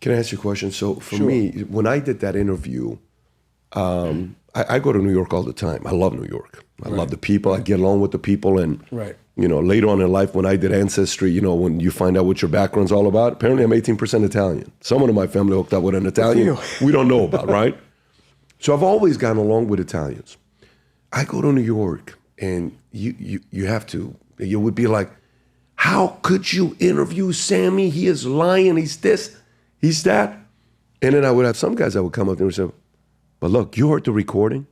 Can I ask you a question? So for Sure. me, when I did that interview, I go to New York all the time. I love New York. I love the people. I get along with the people. And, later on in life, when I did Ancestry, when you find out what your background's all about, apparently I'm 18% Italian. Someone in my family hooked up with an Italian we don't know about, right? So I've always gotten along with Italians. I go to New York, and you have to, you would be like, how could you interview Sammy? He is lying. He's this, he's that. And then I would have some guys that would come up and say, but look, you heard the recording?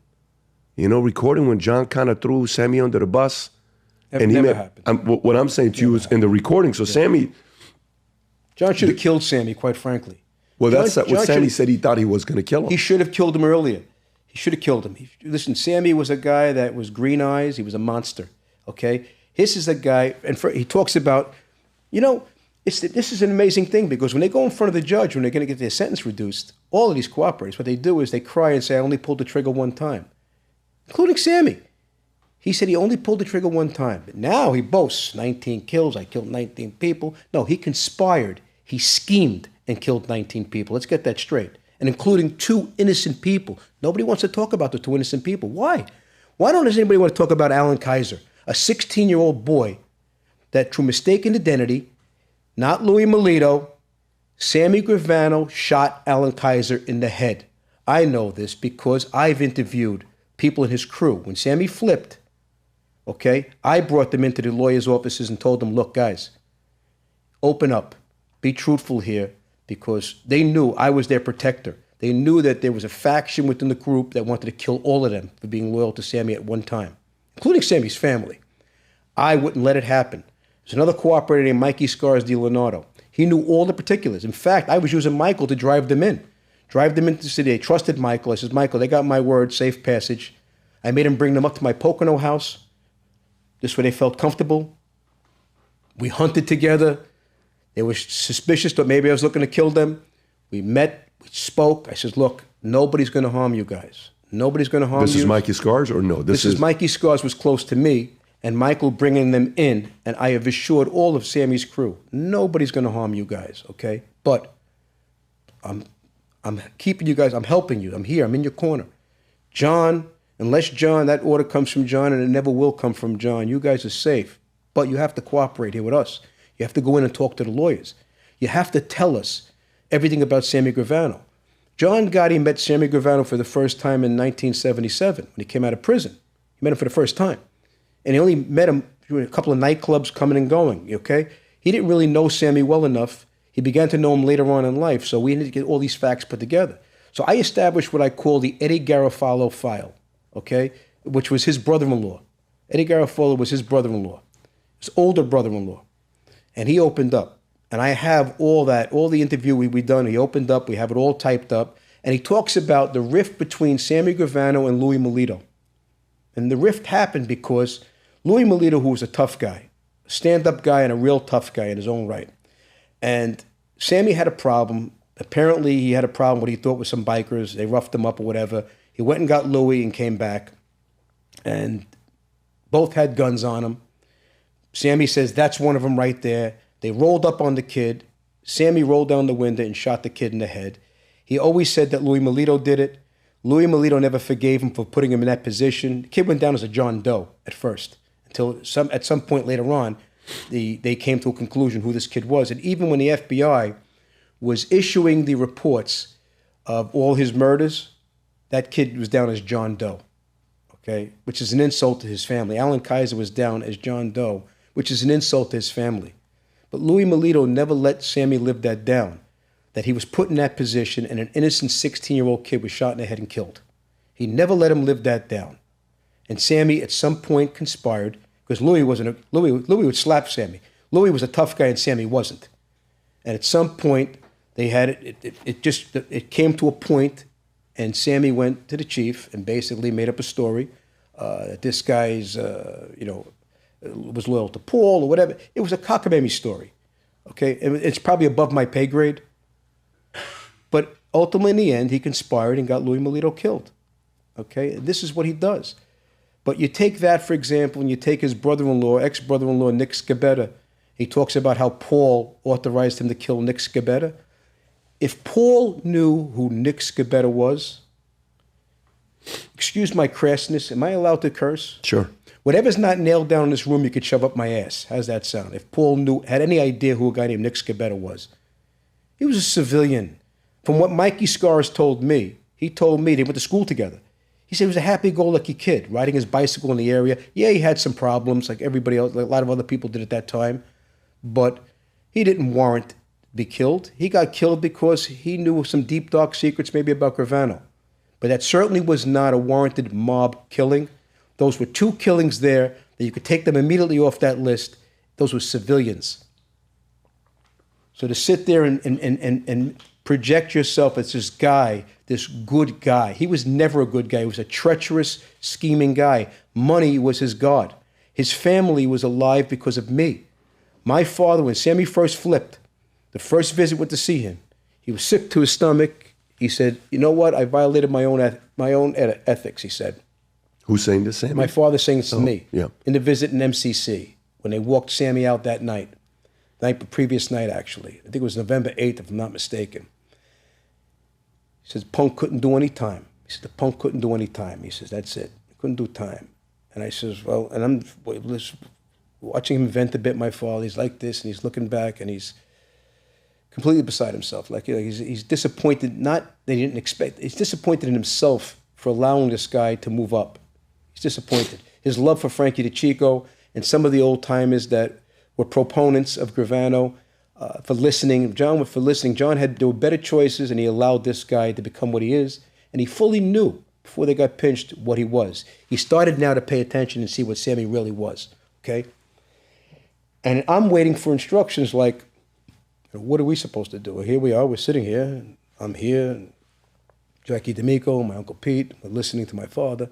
Recording when John kind of threw Sammy under the bus? And never happened. What I'm saying to you is in the recording. So Sammy... John should have killed Sammy, quite frankly. Well, that's what Sammy said he thought he was going to kill him. He should have killed him earlier. He should have killed him. Listen, Sammy was a guy that was green eyes. He was a monster, okay? This is a guy, and he talks about, this is an amazing thing, because when they go in front of the judge, when they're going to get their sentence reduced, all of these cooperators, what they do is they cry and say, I only pulled the trigger one time, including Sammy. He said he only pulled the trigger one time. But now he boasts, 19 kills, I killed 19 people. No, he conspired. He schemed and killed 19 people. Let's get that straight. And including 2 innocent people. Nobody wants to talk about the 2 innocent people. Why? Why don't anybody want to talk about Alan Kaiser, a 16-year-old boy that through mistaken identity, not Louis Melito, Sammy Gravano shot Alan Kaiser in the head. I know this because I've interviewed people in his crew. When Sammy flipped, okay, I brought them into the lawyers' offices and told them, look, guys, open up, be truthful here, because they knew I was their protector. They knew that there was a faction within the group that wanted to kill all of them for being loyal to Sammy at one time, including Sammy's family. I wouldn't let it happen. There's another cooperator named Mikey Scars Di Leonardo. He knew all the particulars. In fact, I was using Michael to drive them into the city. I trusted Michael. I said, Michael, they got my word, safe passage. I made him bring them up to my Pocono house. This way they felt comfortable. We hunted together. They were suspicious that maybe I was looking to kill them. We met, we spoke. I said, look, nobody's going to harm you guys. Nobody's going to harm you. This is Mikey Scars or no? This is Mikey Scars was close to me, and Michael bringing them in, and I have assured all of Sammy's crew, nobody's going to harm you guys, okay? But I'm keeping you guys, I'm helping you. I'm here, I'm in your corner. John, unless John, that order comes from John, and it never will come from John, you guys are safe. But you have to cooperate here with us. You have to go in and talk to the lawyers. You have to tell us everything about Sammy Gravano. John Gotti met Sammy Gravano for the first time in 1977 when he came out of prison. He met him for the first time. And he only met him through a couple of nightclubs coming and going, okay? He didn't really know Sammy well enough. He began to know him later on in life, so we need to get all these facts put together. So I established what I call the Eddie Garofalo file, okay, which was his brother-in-law. Eddie Garofalo was his brother-in-law, his older brother-in-law. And he opened up. And I have all that, all the interview we done, he opened up, we have it all typed up. And he talks about the rift between Sammy Gravano and Louis Melito. And the rift happened because Louis Melito, who was a tough guy, a stand-up guy and a real tough guy in his own right. And Sammy had a problem. Apparently he had a problem what he thought was some bikers. They roughed him up or whatever. He went and got Louis and came back. And both had guns on them. Sammy says, that's one of them right there. They rolled up on the kid. Sammy rolled down the window and shot the kid in the head. He always said that Louis Melito did it. Louis Melito never forgave him for putting him in that position. The kid went down as a John Doe at first, until at some point later on, they came to a conclusion who this kid was. And even when the FBI was issuing the reports of all his murders, that kid was down as John Doe, okay, which is an insult to his family. Alan Kaiser was down as John Doe, which is an insult to his family. But Louis Melito never let Sammy live that down, that he was put in that position and an innocent 16-year-old kid was shot in the head and killed. He never let him live that down. And Sammy at some point conspired, because Louis would slap Sammy. Louis was a tough guy and Sammy wasn't. And at some point, they had it came to a point, and Sammy went to the chief and basically made up a story that this guy's, was loyal to Paul or whatever. It was a cockamamie story, okay? It's probably above my pay grade. But ultimately, in the end, he conspired and got Louis Melito killed, okay? This is what he does. But you take that, for example, and you take his brother-in-law, ex-brother-in-law, Nick Scabetta. He talks about how Paul authorized him to kill Nick Scabetta. If Paul knew who Nick Scabetta was, excuse my crassness, am I allowed to curse? Sure. Whatever's not nailed down in this room, you could shove up my ass. How's that sound? If Paul had any idea who a guy named Nick Scabetta was. He was a civilian. From what Mikey Scars told me, he told me they went to school together. He said he was a happy-go-lucky kid, riding his bicycle in the area. Yeah, he had some problems like everybody else, like a lot of other people did at that time. But he didn't warrant to be killed. He got killed because he knew some deep, dark secrets maybe about Gravano. But that certainly was not a warranted mob killing. Those were two killings there that you could take them immediately off that list. Those were civilians. So to sit there and project yourself as this guy, this good guy. He was never a good guy. He was a treacherous, scheming guy. Money was his god. His family was alive because of me. My father, when Sammy first flipped, the first visit went to see him. He was sick to his stomach. He said, you know what? I violated my own ethics, he said. Who's saying this, Sammy? My father saying this to me. Yeah. In the visit in MCC, when they walked Sammy out that night. The previous night, actually. I think it was November 8th, if I'm not mistaken. He says, punk couldn't do any time. He said, the punk couldn't do any time. He says, that's it. He couldn't do time. And I says, well, and I'm watching him vent a bit, my father. He's like this, and he's looking back, and he's completely beside himself. Like, you know, he's disappointed, not that he didn't expect, he's disappointed in himself for allowing this guy to move up. He's disappointed. His love for Frankie DeChico and some of the old timers that were proponents of Gravano for listening. John there were better choices, and he allowed this guy to become what he is. And he fully knew before they got pinched what he was. He started now to pay attention and see what Sammy really was. Okay? And I'm waiting for instructions like, what are we supposed to do? Here we are, we're sitting here, and I'm here, and Jackie D'Amico, my Uncle Pete, we're listening to my father.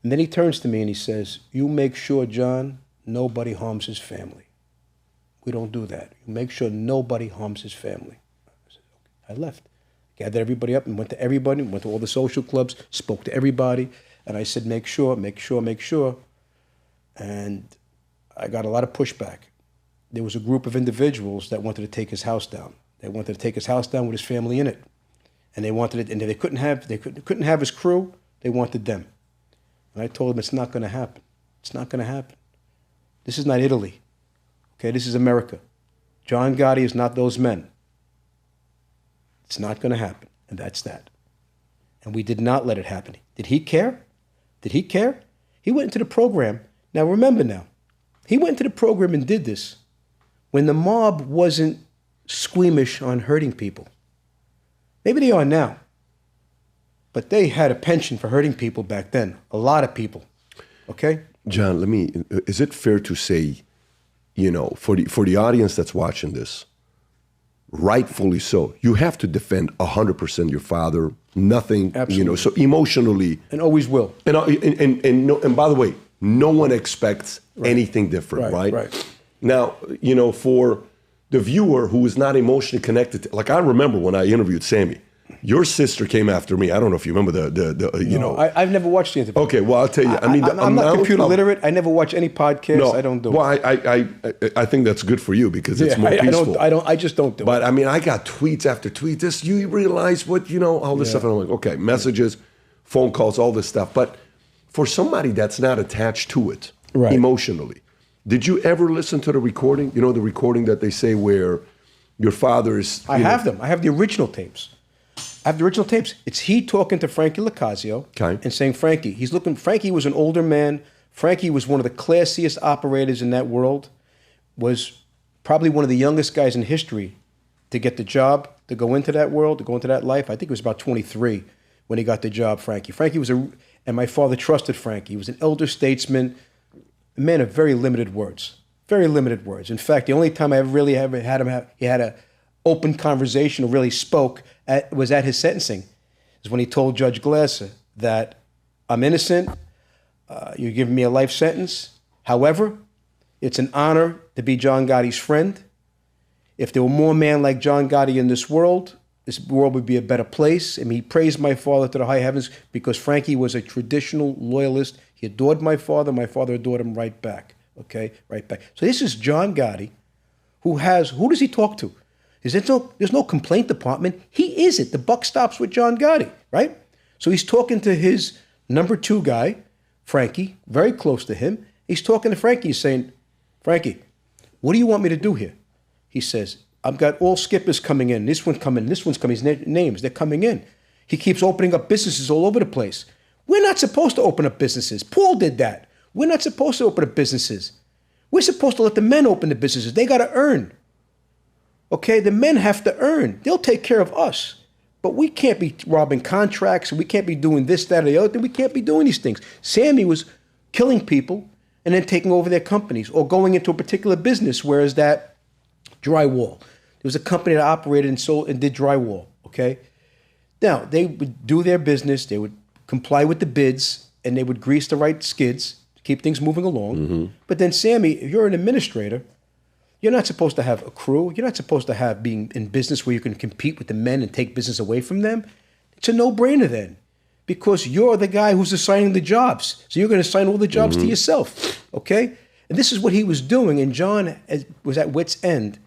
And then he turns to me and he says, you make sure, John, nobody harms his family. We don't do that. You make sure nobody harms his family. I left. Gathered everybody up and went to everybody, went to all the social clubs, spoke to everybody, and I said, make sure. And I got a lot of pushback. There was a group of individuals that wanted to take his house down. They wanted to take his house down with his family in it. And they wanted it, and they couldn't have his crew, they wanted them. And I told them it's not going to happen. It's not going to happen. This is not Italy. Okay, this is America. John Gotti is not those men. It's not going to happen, and that's that. And we did not let it happen. Did he care? Did he care? He went into the program. Now, remember now, he went into the program and did this when the mob wasn't squeamish on hurting people. Maybe they are now. But they had a penchant for hurting people back then. A lot of people. Okay? John, is it fair to say, you know, for the audience that's watching this, rightfully so, you have to defend 100% your father, nothing, Absolutely. You know, so emotionally. And always will. And by the way, no one expects anything different, right? Right. Now, you know, for the viewer who is not emotionally connected, like I remember when I interviewed Sammy, your sister came after me. I don't know if you remember you know. I've never watched the interview. Okay, well, I'll tell you. I'm not computer literate. I never watch any podcast. No, I don't do it. Well, I think that's good for you because it's more peaceful. I just don't do it. But I mean, I got tweets after tweets. You realize what, you know, all this stuff. And I'm like, okay, messages, phone calls, all this stuff. But for somebody that's not attached to it emotionally, did you ever listen to the recording? You know, the recording that they say where your father is... I have them. I have the original tapes. It's he talking to Frankie Locasio and saying, Frankie was an older man. Frankie was one of the classiest operators in that world, was probably one of the youngest guys in history to get the job, to go into that world, to go into that life. I think it was about 23 when he got the job, Frankie. And my father trusted Frankie. He was an elder statesman, a man of very limited words. Very limited words. In fact, the only time I really ever had him he had an open conversation or really spoke was at his sentencing. Is when he told Judge Glasser that I'm innocent, you're giving me a life sentence. However, it's an honor to be John Gotti's friend. If there were more men like John Gotti in this world would be a better place. And he praised my father to the high heavens because Frankie was a traditional loyalist. He adored my father adored him right back. Okay, right back. So this is John Gotti, who does he talk to? There's no complaint department. He is it. The buck stops with John Gotti, right? So he's talking to his number 2 guy, Frankie, very close to him. He's talking to Frankie. He's saying, Frankie, what do you want me to do here? He says, I've got all skippers coming in. This one's coming. This one's coming. His names, they're coming in. He keeps opening up businesses all over the place. We're not supposed to open up businesses. Paul did that. We're not supposed to open up businesses. We're supposed to let the men open the businesses. They got to earn. Okay, the men have to earn. They'll take care of us. But we can't be robbing contracts. We can't be doing this, that, or the other thing. We can't be doing these things. Sammy was killing people and then taking over their companies or going into a particular business, whereas that drywall. There was a company that operated and sold and did drywall, okay? Now, they would do their business. They would comply with the bids, and they would grease the right skids to keep things moving along. Mm-hmm. But then, Sammy, if you're an administrator, you're not supposed to have a crew. You're not supposed to have being in business where you can compete with the men and take business away from them. It's a no-brainer then, because you're the guy who's assigning the jobs. So you're going to assign all the jobs to yourself, okay? And this is what he was doing, and John was at wit's end.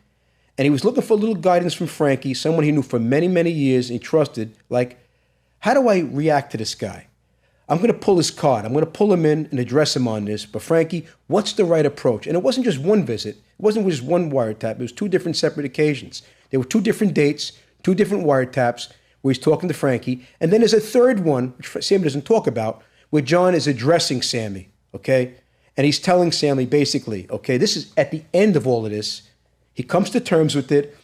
And he was looking for a little guidance from Frankie, someone he knew for many, many years and he trusted. Like, how do I react to this guy? I'm going to pull his card. I'm going to pull him in and address him on this. But Frankie, what's the right approach? And it wasn't just one visit. It wasn't just one wiretap. It was 2 different separate occasions. There were 2 different dates, 2 different wiretaps where he's talking to Frankie. And then there's a third one, which Sammy doesn't talk about, where John is addressing Sammy, okay? And he's telling Sammy basically, okay, this is at the end of all of this. He comes to terms with it,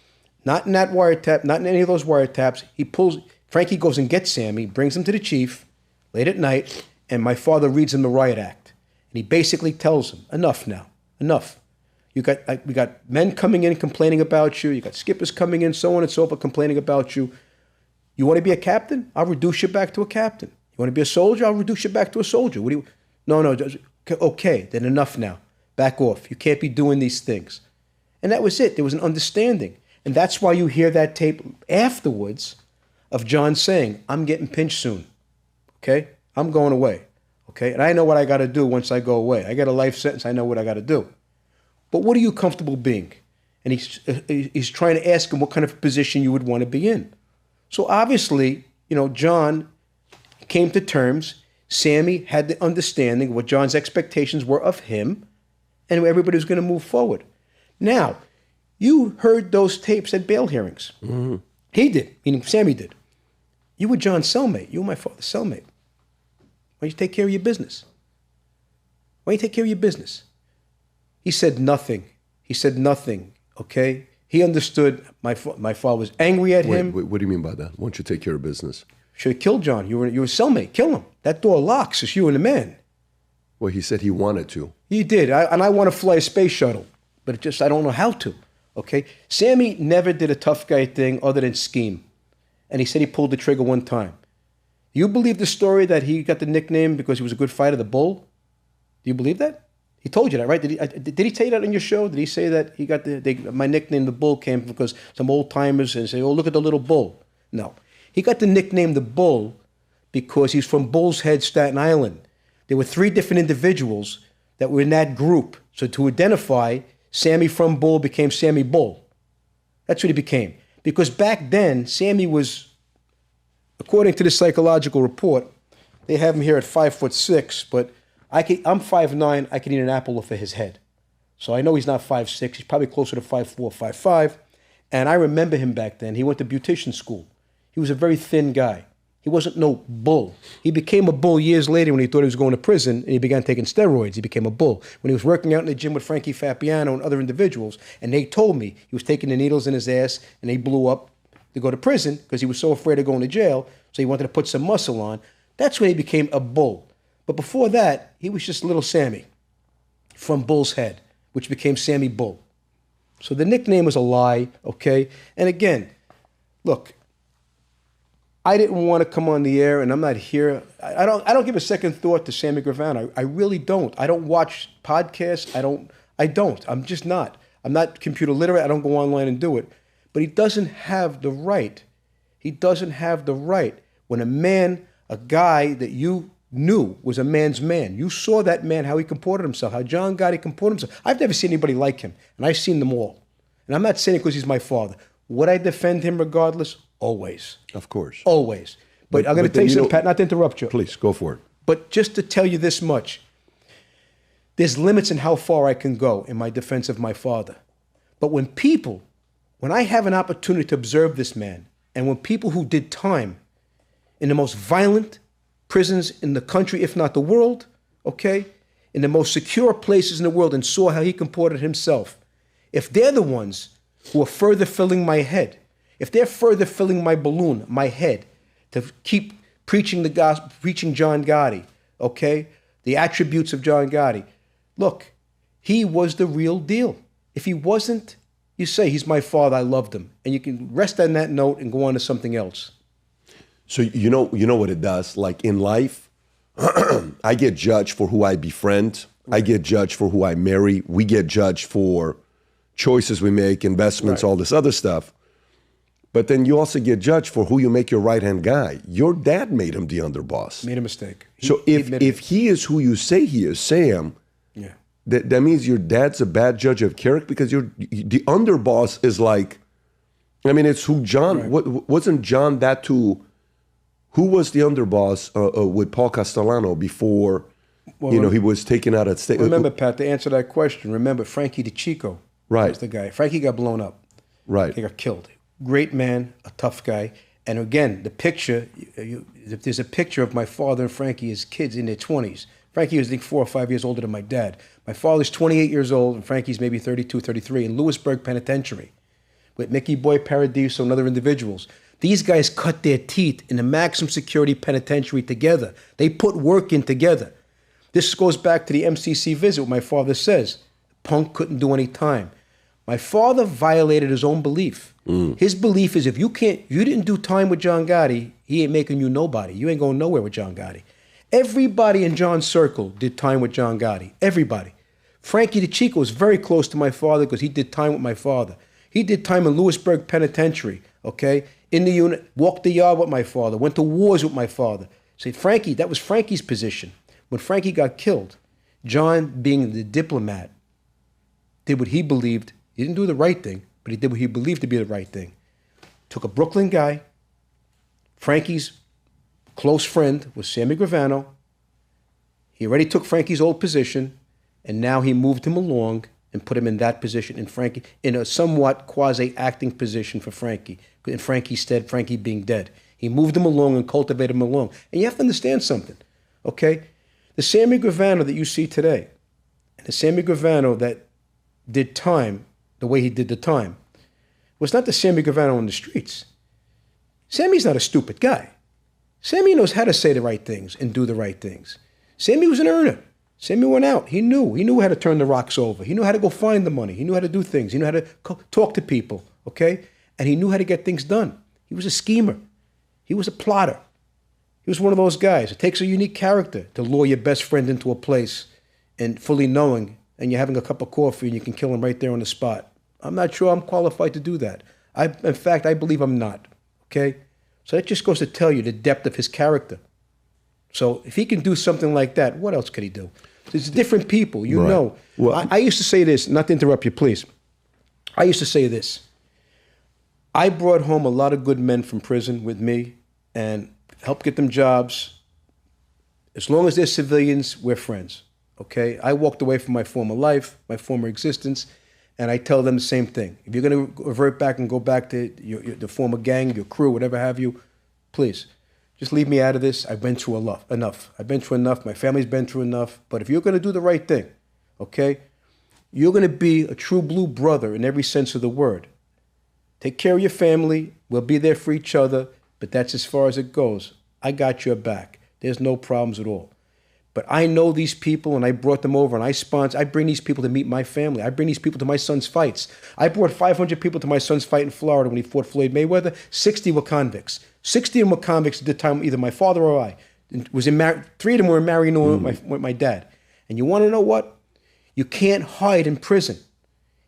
not in that wiretap, not in any of those wiretaps. Frankie goes and gets Sammy, brings him to the chief late at night, and my father reads him the riot act. And he basically tells him, enough now, enough. We got men coming in complaining about you. You got skippers coming in, so on and so forth, complaining about you. You want to be a captain? I'll reduce you back to a captain. You want to be a soldier? I'll reduce you back to a soldier. No, okay, then enough now. Back off. You can't be doing these things. And that was it. There was an understanding. And that's why you hear that tape afterwards of John saying, I'm getting pinched soon. Okay? I'm going away. Okay? And I know what I got to do once I go away. I got a life sentence. I know what I got to do. But what are you comfortable being? And he's trying to ask him what kind of position you would want to be in. So obviously, John came to terms. Sammy had the understanding of what John's expectations were of him, and everybody was going to move forward. Now, you heard those tapes at bail hearings. Mm-hmm. He did, meaning Sammy did. You were John's cellmate. You were my father's cellmate. Why don't you take care of your business? Why don't you take care of your business? He said nothing. Okay? He understood my father was angry at him. Wait, what do you mean by that? Why don't you take care of business? Should have killed John. You were a cellmate. Kill him. That door locks. It's you and the man. Well, he said he wanted to. He did. I want to fly a space shuttle. But I don't know how to, okay? Sammy never did a tough guy thing other than scheme. And he said he pulled the trigger one time. You believe the story that he got the nickname because he was a good fighter, the Bull? Do you believe that? He told you that, right? Did he tell you that on your show? Did he say that he got my nickname, the Bull, came because some old-timers and say, oh, look at the little Bull? No. He got the nickname the Bull because he's from Bull's Head, Staten Island. There were 3 different individuals that were in that group. So to identify, Sammy from Bull became Sammy Bull. That's what he became. Because back then, Sammy was, according to the psychological report, they have him here at 5'6", but I'm 5'9", I can eat an apple off of his head. So I know he's not 5'6", he's probably closer to 5'4", 5'5". And I remember him back then. He went to beautician school. He was a very thin guy. He wasn't no bull. He became a bull years later when he thought he was going to prison and he began taking steroids. He became a bull. When he was working out in the gym with Frankie Fabiano and other individuals, and they told me he was taking the needles in his ass and they blew up to go to prison because he was so afraid of going to jail, so he wanted to put some muscle on. That's when he became a bull. But before that, he was just little Sammy from Bull's Head, which became Sammy Bull. So the nickname was a lie, okay? And again, look, I didn't want to come on the air, and I'm not here. I don't give a second thought to Sammy Gravano. I really don't. I don't watch podcasts. I don't. I'm just not. I'm not computer literate. I don't go online and do it. But he doesn't have the right. He doesn't have the right when a guy that you knew was a man's man. You saw that man, how he comported himself, how John Gotti comported himself. I've never seen anybody like him, and I've seen them all. And I'm not saying it because he's my father. Would I defend him regardless? Always. Of course. Always. But I'm going to tell you something, Pat, not to interrupt you. Please, go for it. But just to tell you this much, there's limits in how far I can go in my defense of my father. But when I have an opportunity to observe this man, and when people who did time in the most violent prisons in the country, if not the world, okay, in the most secure places in the world, and saw how he comported himself, if they're the ones who are further filling my head, if they're further filling my balloon, my head, to keep preaching the gospel, preaching John Gotti, okay, the attributes of John Gotti, look, he was the real deal. If he wasn't, you say, he's my father, I loved him. And you can rest on that note and go on to something else. So you know what it does? Like in life, I get judged for who I befriend. Right. I get judged for who I marry. We get judged for choices we make, investments, right, all this other stuff. But then you also get judged for who you make your right-hand guy. Your dad made him the underboss. Made a mistake. So if he is who you say he is, Sam, yeah, that means your dad's a bad judge of character, because the underboss is like, I mean, it's who John, right, wasn't John that to, who was the underboss with Paul Castellano before, he was taken out at state? Remember, Pat, to answer that question, remember Frankie DeChico, right, was the guy. Frankie got blown up. Right. He got killed. Great man, a tough guy. And again, the picture, if there's a picture of my father and Frankie as kids in their 20s. Frankie was, I think, 4 or 5 years older than my dad. My father's 28 years old, and Frankie's maybe 32, 33, in Lewisburg Penitentiary with Mickey Boy Paradiso and other individuals. These guys cut their teeth in the maximum security penitentiary together. They put work in together. This goes back to the MCC visit, what my father says. Punk couldn't do any time. My father violated his own belief. His belief is if you didn't do time with John Gotti, he ain't making you nobody. You ain't going nowhere with John Gotti. Everybody in John's circle did time with John Gotti. Everybody. Frankie DeChico was very close to my father because he did time with my father. He did time in Lewisburg Penitentiary, okay? In the unit, walked the yard with my father, went to wars with my father. Say, Frankie, that was Frankie's position. When Frankie got killed, John, being the diplomat, did what he believed. He didn't do the right thing, but he did what he believed to be the right thing. Took a Brooklyn guy. Frankie's close friend was Sammy Gravano. He already took Frankie's old position, and now he moved him along and put him in that position in a somewhat quasi-acting position for Frankie. In Frankie's stead, Frankie being dead. He moved him along and cultivated him along. And you have to understand something, okay? The Sammy Gravano that you see today, and the Sammy Gravano that did time the way he did the time, was not the Sammy Gravano on the streets. Sammy's not a stupid guy. Sammy knows how to say the right things and do the right things. Sammy was an earner. Sammy went out. He knew how to turn the rocks over. He knew how to go find the money. He knew how to do things. He knew how to talk to people, okay? And he knew how to get things done. He was a schemer. He was a plotter. He was one of those guys. It takes a unique character to lure your best friend into a place and fully knowing, and you're having a cup of coffee and you can kill him right there on the spot. I'm not sure I'm qualified to do that. In fact, I believe I'm not, okay? So that just goes to tell you the depth of his character. So if he can do something like that, what else could he do? There's different people, you know. Well, I used to say this, not to interrupt you, please. I used to say this. I brought home a lot of good men from prison with me and helped get them jobs. As long as they're civilians, we're friends, okay? I walked away from my former life, my former existence, and I tell them the same thing. If you're going to revert back and go back to the former gang, your crew, whatever have you, please, just leave me out of this. I've been through enough. I've been through enough. My family's been through enough. But if you're going to do the right thing, okay, you're going to be a true blue brother in every sense of the word. Take care of your family. We'll be there for each other. But that's as far as it goes. I got your back. There's no problems at all. But I know these people, and I brought them over, and I bring these people to meet my family. I bring these people to my son's fights. I brought 500 people to my son's fight in Florida when he fought Floyd Mayweather. 60 were convicts. 60 of them were convicts at the time, either my father or I. 3 of them were married with my dad. And you want to know what? You can't hide in prison.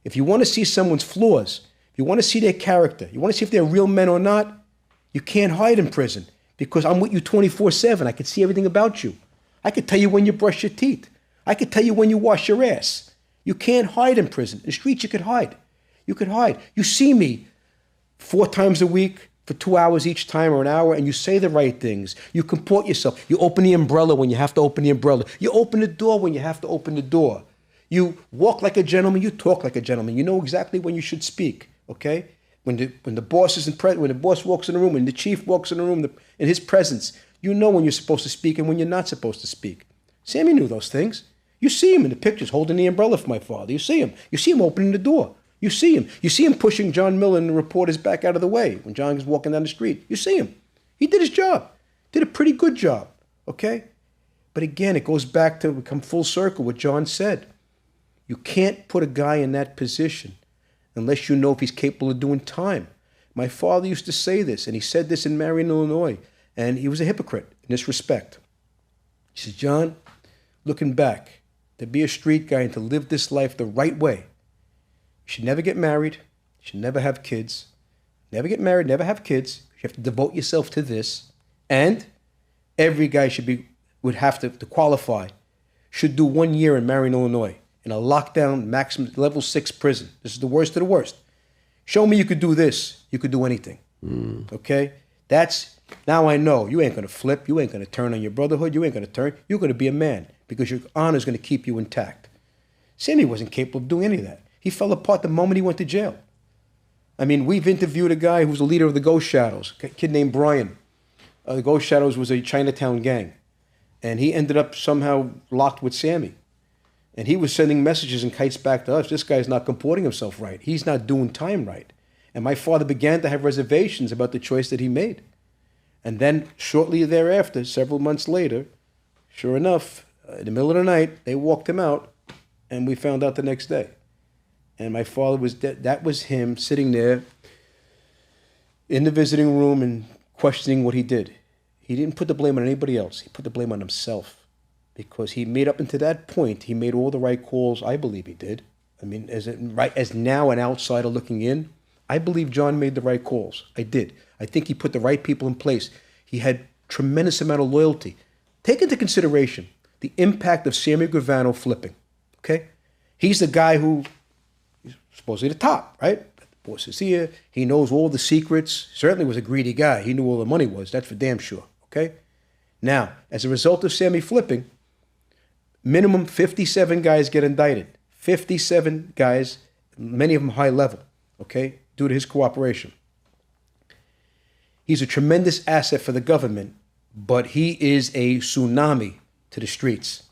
If you want to see someone's flaws, if you want to see their character, you want to see if they're real men or not, you can't hide in prison because I'm with you 24/7. I can see everything about you. I could tell you when you brush your teeth. I could tell you when you wash your ass. You can't hide in prison. In the streets, you could hide. You could hide. You see me 4 times a week for 2 hours each time or an hour, and you say the right things. You comport yourself. You open the umbrella when you have to open the umbrella. You open the door when you have to open the door. You walk like a gentleman. You talk like a gentleman. You know exactly when you should speak. Okay? When the boss isn't present, when the boss walks in the room, when the chief walks in the room, in his presence, you know when you're supposed to speak and when you're not supposed to speak. Sammy knew those things. You see him in the pictures holding the umbrella for my father. You see him. You see him opening the door. You see him. You see him pushing John Miller and the reporters back out of the way when John is walking down the street. You see him. He did his job. Did a pretty good job. Okay? But again, it goes back to come full circle what John said. You can't put a guy in that position unless you know if he's capable of doing time. My father used to say this, and he said this in Marion, Illinois, and he was a hypocrite in this respect. He said, John, looking back, to be a street guy and to live this life the right way, you should never get married, you should never have kids, never get married, never have kids, you have to devote yourself to this, and every guy would have to qualify, should do 1 year in Marion, Illinois, in a lockdown, maximum level 6 prison. This is the worst of the worst. Show me you could do this, you could do anything. Okay? Now I know you ain't going to flip, you ain't going to turn on your brotherhood, you ain't going to turn, you're going to be a man because your honor is going to keep you intact. Sammy wasn't capable of doing any of that. He fell apart the moment he went to jail. I mean, we've interviewed a guy who was the leader of the Ghost Shadows, a kid named Brian. The Ghost Shadows was a Chinatown gang, and he ended up somehow locked with Sammy. And he was sending messages and kites back to us. This guy's not comporting himself right. He's not doing time right. And my father began to have reservations about the choice that he made. And then shortly thereafter, several months later, sure enough, in the middle of the night, they walked him out, and we found out the next day. And my father was dead. That was him sitting there in the visiting room and questioning what he did. He didn't put the blame on anybody else. He put the blame on himself. Because he made up until that point, he made all the right calls. I believe he did. I mean, as now an outsider looking in, I believe John made the right calls. I did. I think he put the right people in place. He had tremendous amount of loyalty. Take into consideration the impact of Sammy Gravano flipping. Okay, he's the guy who is supposedly the top, right? The boss is here. He knows all the secrets. Certainly was a greedy guy. He knew where all the money was. That's for damn sure. Okay. Now, as a result of Sammy flipping, minimum 57 guys get indicted. 57 guys, many of them high level, okay, due to his cooperation. He's a tremendous asset for the government, but he is a tsunami to the streets.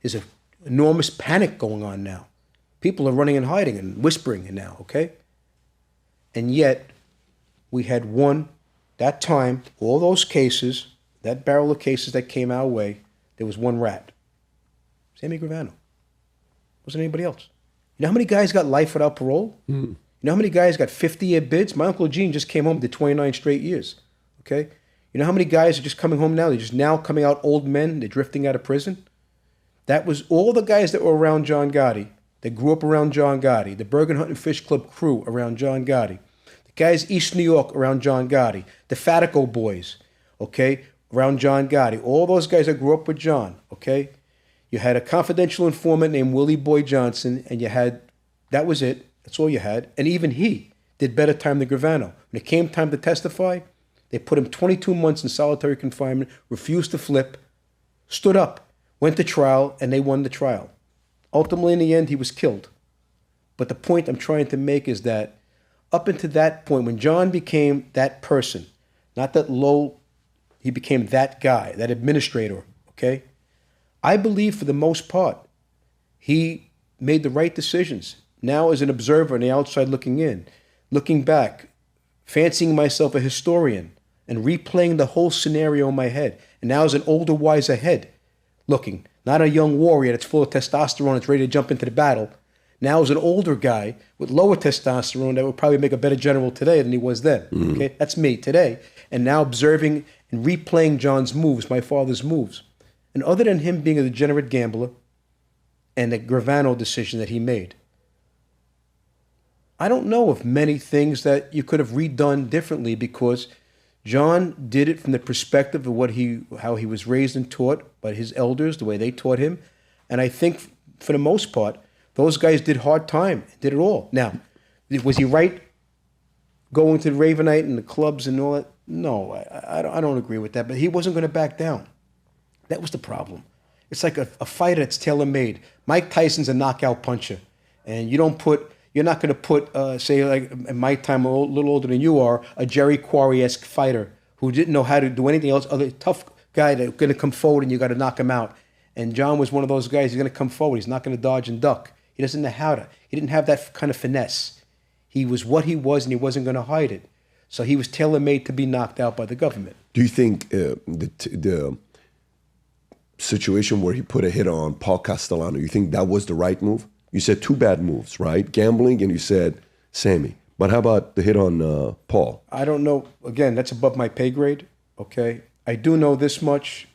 There's an enormous panic going on now. People are running and hiding and whispering now, okay? And yet, we had that time, all those cases, that barrel of cases that came our way, there was one rat. Sammy Gravano. Wasn't anybody else. You know how many guys got life without parole? You know how many guys got 50-year bids? My Uncle Gene just came home to 29 straight years. Okay? You know how many guys are just coming home now? They're just now coming out old men. They're drifting out of prison. That was all the guys that were around John Gotti, that grew up around John Gotti, the Bergen Hunt and Fish Club crew around John Gotti, the guys East New York around John Gotti, the Fatico boys, okay, around John Gotti. All those guys that grew up with John, okay? You had a confidential informant named Willie Boy Johnson, and that was it. That's all you had. And even he did better time than Gravano. When it came time to testify, they put him 22 months in solitary confinement, refused to flip, stood up, went to trial, and they won the trial. Ultimately, in the end, he was killed. But the point I'm trying to make is that up until that point, when John became that person, not that low, he became that guy, that administrator, okay? I believe for the most part, he made the right decisions. Now as an observer on the outside looking in, looking back, fancying myself a historian and replaying the whole scenario in my head. And now as an older, wiser head looking, not a young warrior that's full of testosterone that's ready to jump into the battle. Now as an older guy with lower testosterone that would probably make a better general today than he was then. Okay, that's me today. And now observing and replaying John's moves, my father's moves. And other than him being a degenerate gambler and the Gravano decision that he made, I don't know of many things that you could have redone differently because John did it from the perspective of how he was raised and taught by his elders, the way they taught him. And I think for the most part, those guys did hard time, did it all. Now, was he right going to the Ravenite and the clubs and all that. No, I don't agree with that. But he wasn't going to back down. That was the problem. It's like a fighter that's tailor-made. Mike Tyson's a knockout puncher. And you're not going to put, say, like in my time, a little older than you are, a Jerry Quarry-esque fighter who didn't know how to do anything else, other tough guy that's going to come forward and you got to knock him out. And John was one of those guys, he's going to come forward. He's not going to dodge and duck. He doesn't know how to. He didn't have that kind of finesse. He was what he was and he wasn't going to hide it. So he was tailor-made to be knocked out by the government. Do you think the situation where he put a hit on Paul Castellano, you think that was the right move? You said two bad moves, right? Gambling, and you said Sammy. But how about the hit on Paul? I don't know. Again, that's above my pay grade, okay? I do know this much.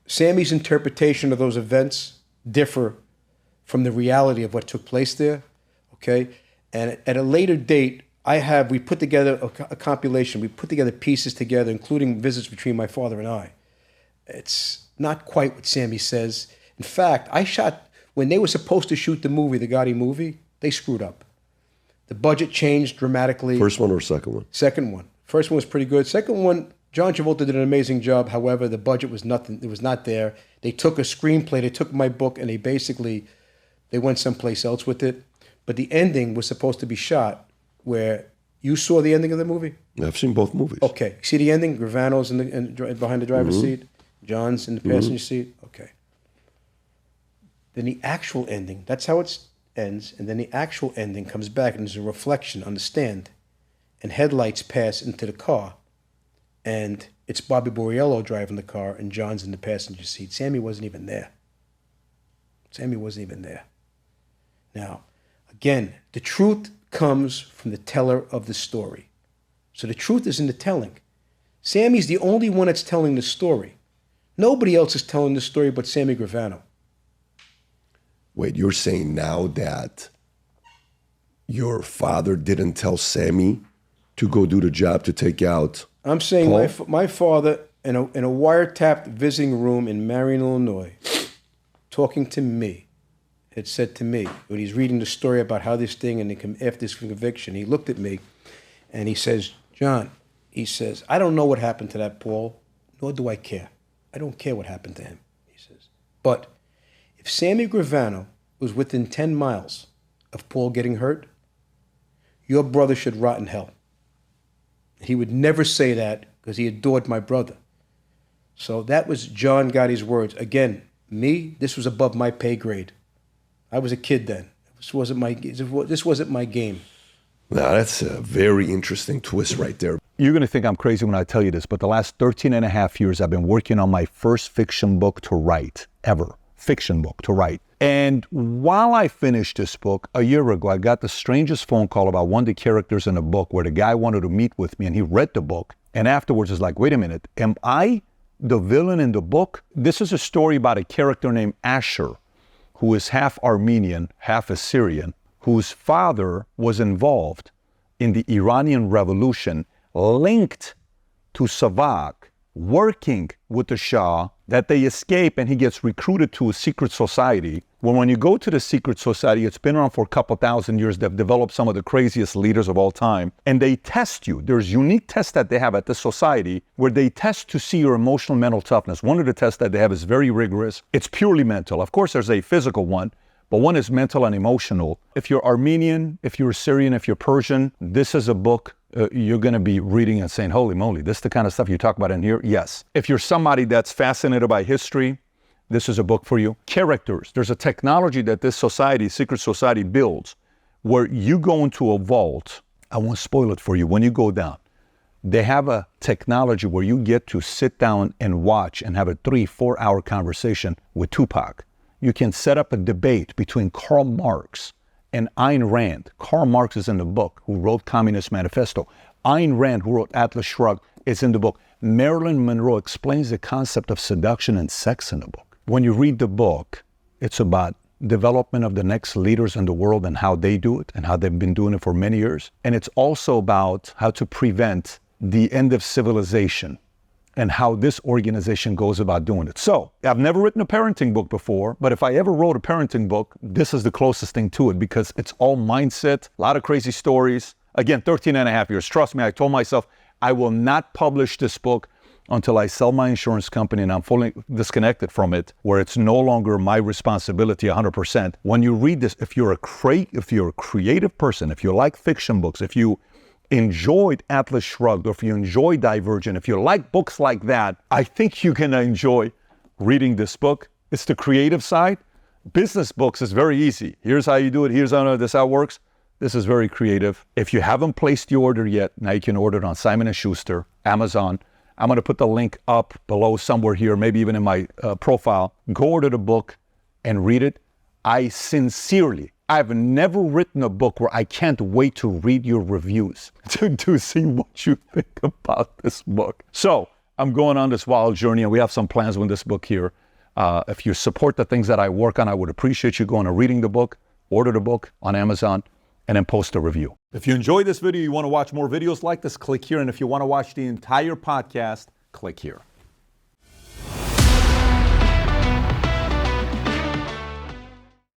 Sammy's interpretation of those events differ from the reality of what took place there, okay? And at a later date, we put together a compilation. We put together pieces together, including visits between my father and I. It's not quite what Sammy says. In fact, when they were supposed to shoot the movie, the Gotti movie, they screwed up. The budget changed dramatically. First one or second one? Second one. First one was pretty good. Second one, John Travolta did an amazing job. However, the budget was nothing. It was not there. They took a screenplay. They took my book, and they went someplace else with it. But the ending was supposed to be shot where you saw the ending of the movie? I've seen both movies. Okay. See the ending? Gravano's behind the driver's seat. John's in the passenger seat. Okay. Then the actual ending, that's how it ends. And then the actual ending comes back and there's a reflection on the stand. And headlights pass into the car. And it's Bobby Borriello driving the car and John's in the passenger seat. Sammy wasn't even there. Now, again, the truth comes from the teller of the story. So the truth is in the telling. Sammy's the only one that's telling the story. Nobody else is telling the story but Sammy Gravano. Wait, you're saying now that your father didn't tell Sammy to go do the job to take out I'm saying Paul? my father in a wiretapped visiting room in Marion, Illinois, talking to me, had said to me, when he's reading the story about how this thing, and after this conviction, he looked at me and he says, John, he says, I don't know what happened to that Paul, nor do I care. I don't care what happened to him, he says. But if Sammy Gravano was within 10 miles of Paul getting hurt, your brother should rot in hell. He would never say that because he adored my brother. So that was John Gotti's words. Again, this was above my pay grade. I was a kid then. This wasn't my game. Now, that's a very interesting twist right there. You're going to think I'm crazy when I tell you this, but the last 13 and a half years, I've been working on my first fiction book to write, ever. Fiction book to write. And while I finished this book, a year ago, I got the strangest phone call about one of the characters in the book where the guy wanted to meet with me and he read the book. And afterwards, it's like, wait a minute, am I the villain in the book? This is a story about a character named Asher, who is half Armenian, half Assyrian, whose father was involved in the Iranian Revolution, linked to Savak, working with the Shah, that they escape and he gets recruited to a secret society. When you go to the secret society, it's been around for a couple thousand years. They've developed some of the craziest leaders of all time. And they test you. There's unique tests that they have at this society where they test to see your emotional mental toughness. One of the tests that they have is very rigorous. It's purely mental. Of course, there's a physical one, but one is mental and emotional. If you're Armenian, if you're Syrian, if you're Persian, this is a book you're going to be reading and saying, holy moly, this is the kind of stuff you talk about in here? Yes. If you're somebody that's fascinated by history, this is a book for you. Characters. There's a technology that this society, secret society, builds where you go into a vault. I won't spoil it for you. When you go down, they have a technology where you get to sit down and watch and have a 3-4 hour conversation with Tupac. You can set up a debate between Karl Marx and Ayn Rand. Karl Marx is in the book, who wrote Communist Manifesto. Ayn Rand, who wrote Atlas Shrugged, is in the book. Marilyn Monroe explains the concept of seduction and sex in the book. When you read the book, it's about development of the next leaders in the world and how they do it and how they've been doing it for many years. And it's also about how to prevent the end of civilization and how this organization goes about doing it. So, I've never written a parenting book before, but if I ever wrote a parenting book, this is the closest thing to it because it's all mindset, a lot of crazy stories. Again, 13 and a half years. Trust me, I told myself I will not publish this book until I sell my insurance company and I'm fully disconnected from it, where it's no longer my responsibility 100%. When you read this, if you're a creative person, if you like fiction books, if you enjoyed Atlas Shrugged, or if you enjoy Divergent, if you like books like that, I think you're gonna enjoy reading this book. It's the creative side. Business books is very easy. Here's how you do it. Here's how this how it works. This is very creative. If you haven't placed the order yet, now you can order it on Simon & Schuster, Amazon. I'm going to put the link up below somewhere here, maybe even in my profile. Go order the book and read it. I've never written a book where I can't wait to read your reviews to see what you think about this book. So I'm going on this wild journey, and we have some plans with this book here. If you support the things that I work on, I would appreciate you going and reading the book, order the book on Amazon, and then post a review. If you enjoyed this video, you want to watch more videos like this, click here. And if you want to watch the entire podcast, click here.